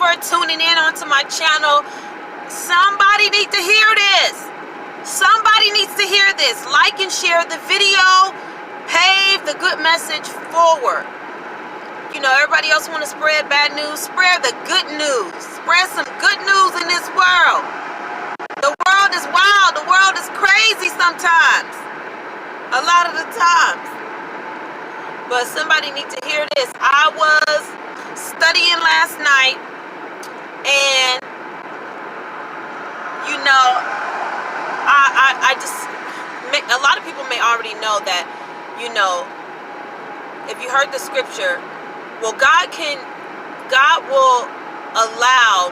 for tuning in onto my channel. Somebody needs to hear this. Somebody needs to hear this. Like and share the video. Pave the good message forward. You know, everybody else want to spread bad news. Spread the good news. Spread some good news in this world. The world is wild. The world is crazy sometimes. A lot of the times. But somebody needs to hear this. I was studying last night, and you know, I just, a lot of people may already know that, you know, if you heard the scripture, well, God will allow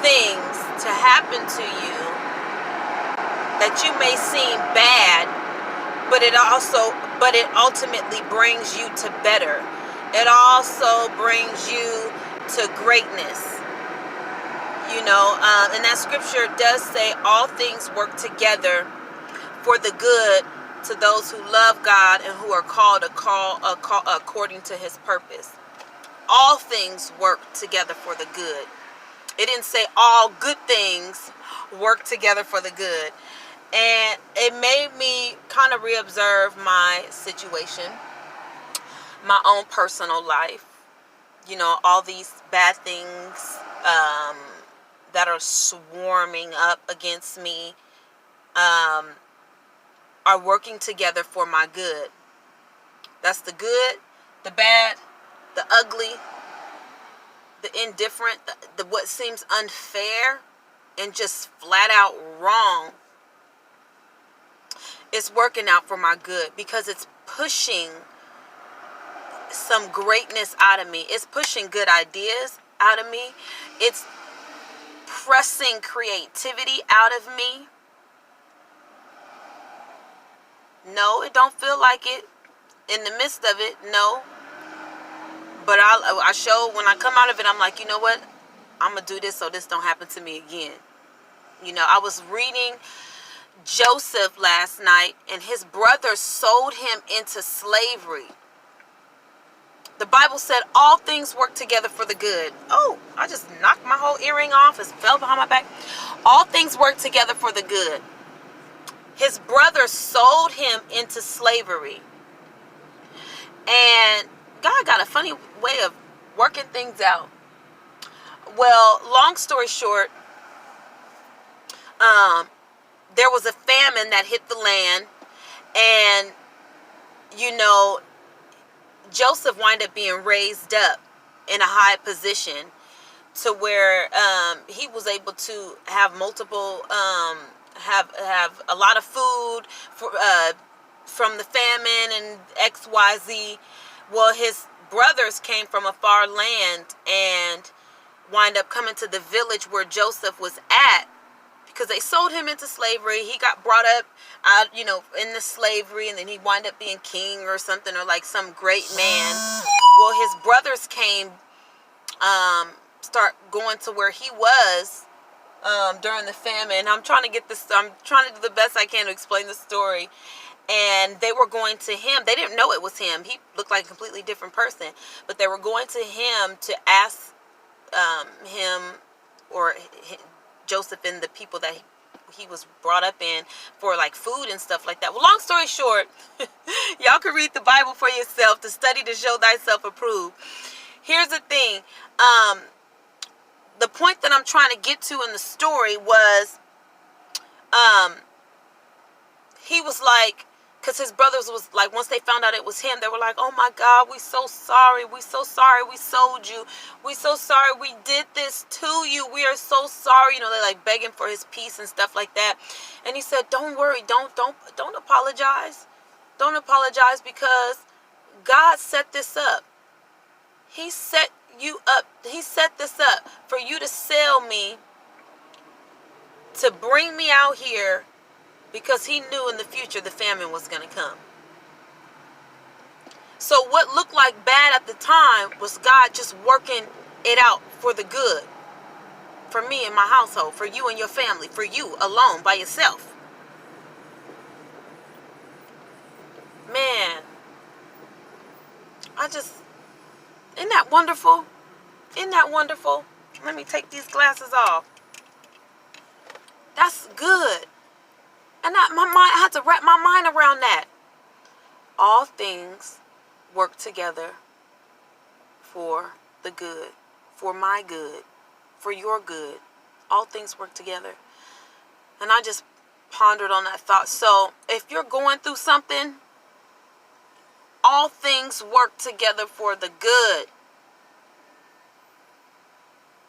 things to happen to you that you may seem bad, but it ultimately brings you to better. It also brings you to greatness. You know, and that scripture does say all things work together for the good to those who love God and who are called according to his purpose. All things work together for the good. It didn't say all good things work together for the good. And it made me kind of reobserve my situation, my own personal life. You know, all these bad things that are swarming up against me are working together for my good. That's the good, the bad, the ugly, the indifferent, the what seems unfair and just flat out wrong. It's working out for my good because it's pushing some greatness out of me. It's pushing good ideas out of me. It's pressing creativity out of me. No, it don't feel like it in the midst of it, no. But I show when I come out of it, I'm like, you know what? I'm going to do this so this don't happen to me again. You know, I was reading Joseph last night, and his brothers sold him into slavery. The Bible said all things work together for the good. Oh, I just knocked my whole earring off. It fell behind my back. All things work together for the good. His brothers sold him into slavery. And God got a funny way of working things out. Well, long story short, there was a famine that hit the land, and you know, Joseph wound up being raised up in a high position to where he was able to have multiple have a lot of food from the famine and XYZ. Well, his brothers came from a far land and wind up coming to the village where Joseph was at, because they sold him into slavery. He got brought up out, you know, in the slavery, and then he wound up being king or something, or like some great man. Well, his brothers came, start going to where he was during the famine. I'm trying to do the best I can to explain the story. And they were going to him. They didn't know it was him. He looked like a completely different person. But they were going to him to ask him, or Joseph and the people that he was brought up in, for like food and stuff like that. Well, long story short, y'all can read the Bible for yourself, to study to show thyself approved. Here's the thing. The point that I'm trying to get to in the story was, he was like, because his brothers was like, once they found out it was him, they were like, oh my God, we so sorry. We so sorry we sold you. We so sorry we did this to you. We are so sorry. You know, they're like begging for his peace and stuff like that. And he said, don't worry. Don't apologize. Don't apologize, because God set this up. He set you up. He set this up for you to sell me, to bring me out here, because he knew in the future the famine was going to come. So what looked like bad at the time was God just working it out for the good. For me and my household, for you and your family, for you alone by yourself. Man, Isn't that wonderful? Isn't that wonderful? Let me take these glasses off. That's good. And I had to wrap my mind around that. All things work together for the good, for my good, for your good. All things work together. And I just pondered on that thought. So if you're going through something, all things work together for the good.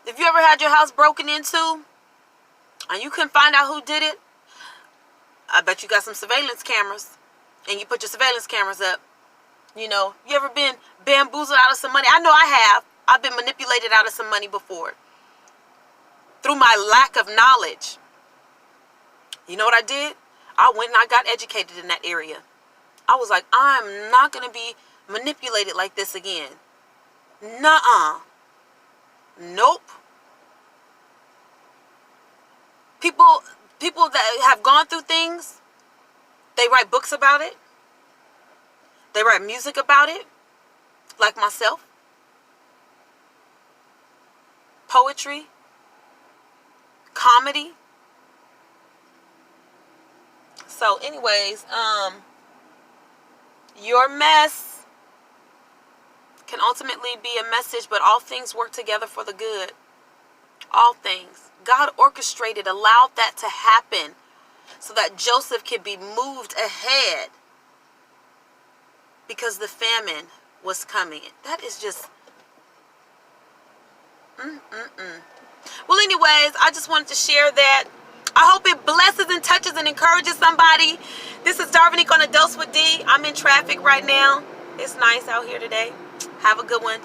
If you ever had your house broken into and you couldn't find out who did it, I bet you got some surveillance cameras and you put your surveillance cameras up. You know, you ever been bamboozled out of some money? I know I have. I've been manipulated out of some money before through my lack of knowledge. You know what I did? I went and I got educated in that area. I was like, I'm not going to be manipulated like this again. Nuh-uh. Nope. People that have gone through things, they write books about it. They write music about it, like myself. Poetry, comedy. So anyways, your mess can ultimately be a message, but all things work together for the good. All things. God orchestrated, allowed that to happen so that Joseph could be moved ahead because the famine was coming. That is just Well, anyways, I just wanted to share that. I hope it blesses and touches and encourages somebody. This is Darvinique on A Dose with D. I'm in traffic right now. It's nice out here today. Have a good one.